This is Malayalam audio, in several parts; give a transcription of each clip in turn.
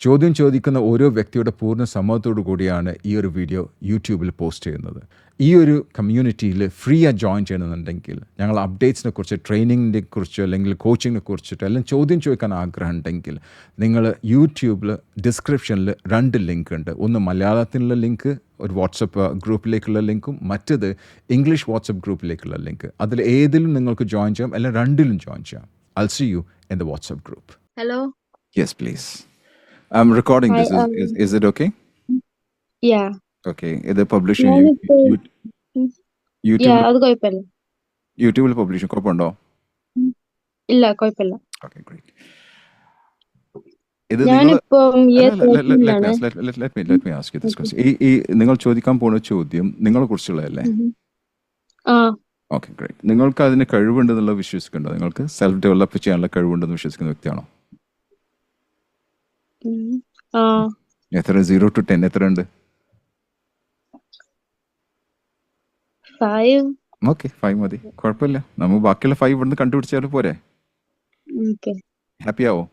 ചോദ്യം ചോദിക്കുന്ന ഓരോ വ്യക്തിയുടെ പൂർണ്ണ സമ്മതത്തോടു കൂടിയാണ് ഈ ഒരു വീഡിയോ യൂട്യൂബിൽ പോസ്റ്റ് ചെയ്യുന്നത്. ഈ ഒരു കമ്മ്യൂണിറ്റിയിൽ ഫ്രീ ആയി ജോയിൻ ചെയ്യണമെന്നുണ്ടെങ്കിൽ ഞങ്ങൾ അപ്ഡേറ്റ്സിനെ കുറിച്ച്, ട്രെയിനിങ്ങിനെ കുറിച്ച്, അല്ലെങ്കിൽ കോച്ചിങ്ങിനെ കുറിച്ചിട്ട് എല്ലാം ചോദ്യം ചോദിക്കാൻ ആഗ്രഹം ഉണ്ടെങ്കിൽ നിങ്ങൾ യൂട്യൂബിൽ ഡിസ്ക്രിപ്ഷനിൽ 2 ലിങ്ക് ഉണ്ട്. ഒന്ന് മലയാളത്തിലുള്ള ലിങ്ക്, ഒരു വാട്സപ്പ് ഗ്രൂപ്പിലേക്കുള്ള ലിങ്കും, മറ്റത് ഇംഗ്ലീഷ് വാട്സപ്പ് ഗ്രൂപ്പിലേക്കുള്ള ലിങ്ക്. അതിൽ ഏതിലും നിങ്ങൾക്ക് ജോയിൻ ചെയ്യാം, അല്ലെങ്കിൽ 2ലും ജോയിൻ ചെയ്യാം. I'll see you in the WhatsApp group. Hello. Yes, please. I'm recording Hi, this. Is it okay? Yeah. Okay. Is it publishing YouTube? Yeah, അത് കുഴപ്പമില്ല. YouTube publishing കുഴപ്പമുണ്ടോ? ഇല്ല, കുഴപ്പമില്ല. Okay, great. ഇത് ഞാനിപ്പം let me ask you this question. ഈ നിങ്ങൾ ചോദിക്കാൻ പോകുന്ന ചോദ്യം നിങ്ങളെ കുറിച്ചുള്ളതല്ലേ? Okay, great. നിങ്ങൾക്ക് അതിന് കഴിവുണ്ടെന്നുള്ള വിശ്വസിക്കുന്നുണ്ടോ? നിങ്ങൾക്ക് സെൽഫ് ഡെവലപ്പ് ചെയ്യാനുള്ള കഴിവുണ്ടെന്ന് വിശ്വസിക്കുന്ന വ്യക്തിയാണോ? എത്ര 0 to 10 എത്ര ഉണ്ട്? 5. ഓക്കെ, 5 മതി, കുഴപ്പമില്ല. നമ്മൾ ബാക്കിയുള്ള 5 ഇവിടുന്ന് കണ്ടുപിടിച്ചാലും പോരെ? ഹാപ്പി ആവോ?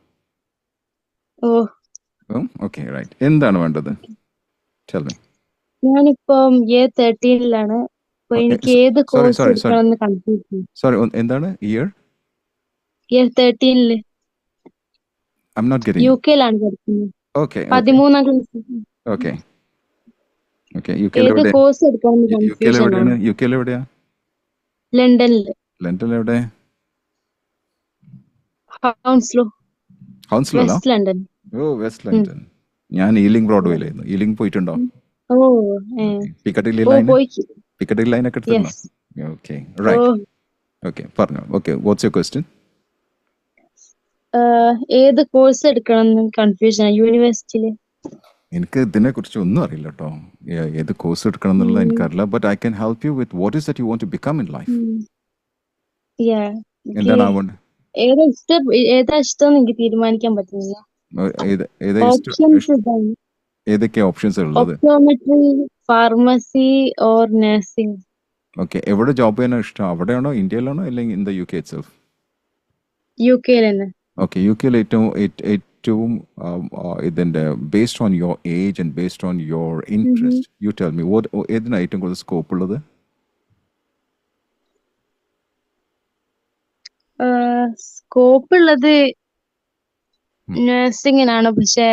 Okay, right. എന്താണ് വേണ്ടത്? Tell me. ഞാനിപ്പം A13ലാണ്. എനിക്ക് ഏത് കോഴ്സ് എടുക്കണമെന്ന് കൺഫ്യൂഷൻ. സോറി, എന്താണ് ഇയർ? ഇയർ 13ല്. I'm not getting. യുകെയിലാണ് പഠിക്കുന്നത്. Okay. 13ാം ക്ലാസ്. Okay. യുകെയിൽ ഏത് കോഴ്സ് എടുക്കണമെന്ന് കൺഫ്യൂഷൻ ആണ്. യുകെയിൽ എവിടെയാ? ലണ്ടനില്. ലണ്ടനിൽ എവിടെ? Hounslow. West London. West London. ഞാൻ ഈലിംഗ് ബ്രോഡ്വേയിലായിരുന്നു. ഈലിംഗ് പോയിട്ടുണ്ടോ? പിക്കഡിലി ലൈൻ ഒക്കെ എടുത്തിട്ടുണ്ടോ? Okay, right. ഓക്കെ, പറഞ്ഞോ. Okay, what's your question? ഏത് കോഴ്സ് എടുക്കണം കൺഫ്യൂഷൻ യൂണിവേഴ്സിറ്റിയില്. എനിക്ക് ഇതിനെ കുറിച്ച് ഒന്നും അറിയില്ല കേട്ടോ. ഏത് കോഴ്സ് എടുക്കണം എന്നുള്ളത് എനിക്കറിയില്ല. But I can help you with what is that you want to become in life. എന്താണ് ആവേണ്ടത്? ഏതാ ഇഷ്ടം എനിക്ക് തീരുമാനിക്കാൻ പറ്റുന്നില്ല. ഏതൊക്കെയാ ഓപ്ഷൻസ് ഉള്ളത്? Optometry, pharmacy or nursing. Okay, എവിടെ ജോബ് ചെയ്യാനോ ഇഷ്ടം? അവിടെയാണോ, ഇന്ത്യയിലാണോ, അല്ലെങ്കിൽ ഇൻ ദ യുകെ ഇറ്റ്സെൽഫ്? യുകെയിൽ തന്നെ. ഓക്കെ, യുകെയിൽ ഏറ്റവും ഇതിന്റെ based on your age and based on your interest, you tell me ഏതിനാ ഏറ്റവും കൂടുതൽ സ്കോപ്പ് ഉള്ളത്? സ്കോപ്പ് ഉള്ളത് നഴ്സിംഗിനാണ്, പക്ഷെ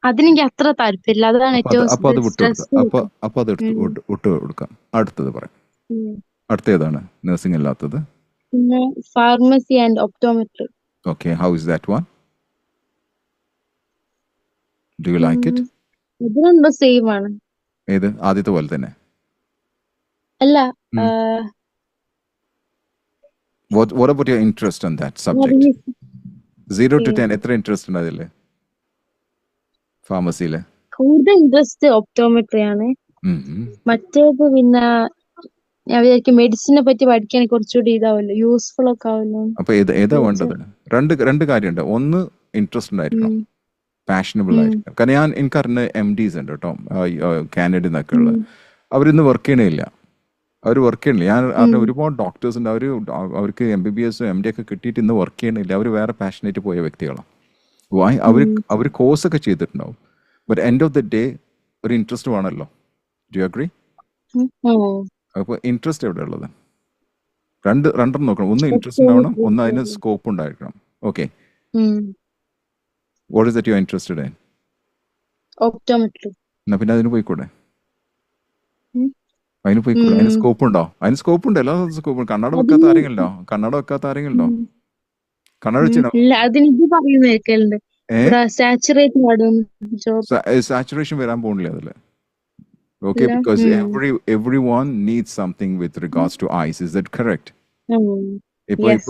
അതിനെനിക്ക് അത്ര താല്പര്യമില്ല. അതാണ് ഏറ്റവും വിട്ടുകൊടുക്കാം. അടുത്തത് പറയാം. അടുത്ത ഏതാണ് നഴ്സിംഗ് അല്ലാത്തത്? Pharmacy and optometry. Okay, how is that one? Do you like it? ഇത് രണ്ടും സെയിം ആണ്. ഏത്? ആദ്യത്തെ പോലെ തന്നെ അല്ല. What about your interest on that subject? 0 to 10 എത്ര ഇൻട്രസ്റ്റ് ഉണ്ട് അതില്? ഫാർമസിയില് കൂടുതൽ ഇൻട്രസ്റ്റ് ഒപ്റ്റോമെട്രി ആണ്. മറ്റേത് പിന്നെ ഞാൻ വിചാരിക്കും മെഡിസിനെ പറ്റി പഠിക്കാൻ കുറച്ചുകൂടി ഇതാവല്ലോ, യൂസ്ഫുൾ ഒക്കെ ആവല്ലോ. അപ്പൊ ഏതാ വേണ്ടത്? രണ്ട് കാര്യമുണ്ട്. ഒന്ന് ഇൻട്രസ്റ്റ് ഉണ്ടായിരിക്കണം, പാഷനബിൾ ആയിരിക്കണം. കാരണം എനിക്കറിഞ്ഞ MDs ഉണ്ട് കേട്ടോ, കാനഡയിൽ നിന്നൊക്കെ ഉള്ള. അവരിന്ന് വർക്ക് ചെയ്യണില്ല. ഞാൻ അറിഞ്ഞ ഒരുപാട് ഡോക്ടേഴ്സ് ഉണ്ട്. അവർക്ക് MBBS MD ഒക്കെ കിട്ടിയിട്ട് ഇന്ന് വർക്ക് ചെയ്യണില്ല. അവർ വേറെ പാഷനായിട്ട് പോയ വ്യക്തികളാണ്. അവർ കോഴ്സ് ഒക്കെ ചെയ്തിട്ടുണ്ടാവും. But end of the day ഒരു ഇൻട്രസ്റ്റ് വേണമല്ലോ. Do you agree? അപ്പൊ ഇൻട്രസ്റ്റ് എവിടെ ഉള്ളത്? രണ്ടെണ്ണം നോക്കണം. ഒന്ന് ഇൻട്രസ്റ്റ് ഉണ്ടാവണം, ഒന്ന് അതിന് സ്കോപ്പ് ഉണ്ടായിരിക്കണം. Okay, what is that you are interested in? Optometry. എന്നാ പിന്നെ അതിന് പോയിക്കൂടെ? അതിന് സ്കോപ്പ് ഉണ്ടോ? അതിന് സ്കോപ്പ് ഉണ്ട്, എല്ലാ സ്കോപ്പ്. കണ്ണട വെക്കാത്ത ആരെങ്കിലും ഉണ്ടോ? കണ്ണട സാച്ചുറേഷൻ വരാൻ പോകുന്നില്ല അതില്. Okay, because everyone needs something with regards to eyes. Is that correct? Yes.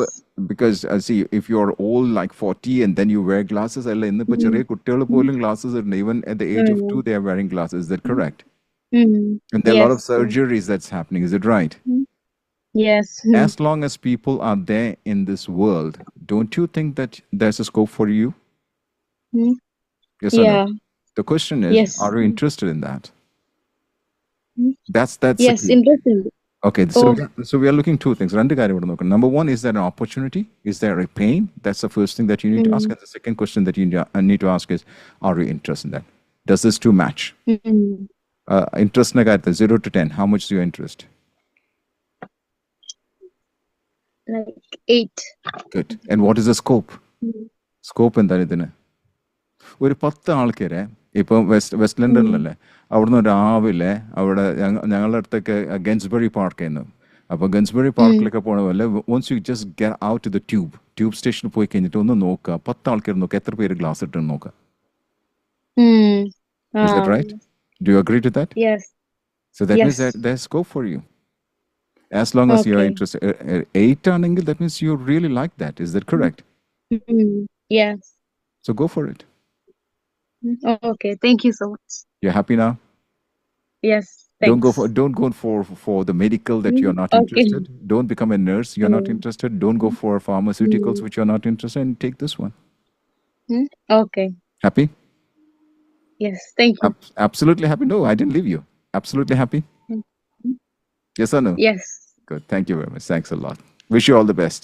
Because see, if you're old like 40 and then you wear glasses, innippo cheriya kuttiyal polum glasses and even at the age of 2 they are wearing glasses. Is that correct? And there are a lot of surgeries that's happening. Is it right? Yes. As long as people are there in this world, don't you think that there's a scope for you? Yes or no? The question is, are you interested in that? That's yes, interesting. Okay, so we are looking two things. രണ്ട് കാര്യം ഇവിടെ നോക്കണം. Number one, is there an opportunity? Is there a pain? That's the first thing that you need to ask. And the second question that you need to ask is, are you interested in that? Does this two match? Interest na കാര്യത്തിൽ 0 to 10, how much is your interest? Like 8. Good. And what is the scope? Scope എന്താണ് ഇതിന്? ഒരു 10 ആൾക്കാരെ ഇപ്പം വെസ്റ്റ് ലണ്ടനിലല്ലേ, അവിടുന്ന് രാവിലെ അവിടെ ഞങ്ങളുടെ അടുത്തൊക്കെ ഗൻസ്ബറി പാർക്ക് ആയിരുന്നു. അപ്പോൾ ഗൻസ്ബറി പാർക്കിലൊക്കെ പോണ പോലെ once you just get out to the tube സ്റ്റേഷനിൽ പോയി കഴിഞ്ഞിട്ട് ഒന്ന് നോക്കുക, 10 ആൾക്കാർ നോക്കുക, എത്ര പേര് ഗ്ലാസ് ഇട്ടെന്ന് നോക്കുക. Is that right? Do you agree to that? Yes. So that means that there's scope for you. As long as you're interested. 8 ആണെങ്കിൽ that means you really like that. Is that correct? Yes. So go for it. Okay, thank you so much. You're happy now? Yes, thanks. Don't go for the medical that you're not interested. Don't become a nurse, you're not interested. Don't go for pharmaceuticals which you're not interested in. Take this one. Okay. Happy? Yes, thank you. Absolutely happy? No, I didn't leave you. Absolutely happy? Yes or no? Yes. Good. Thank you very much. Thanks a lot. Wish you all the best.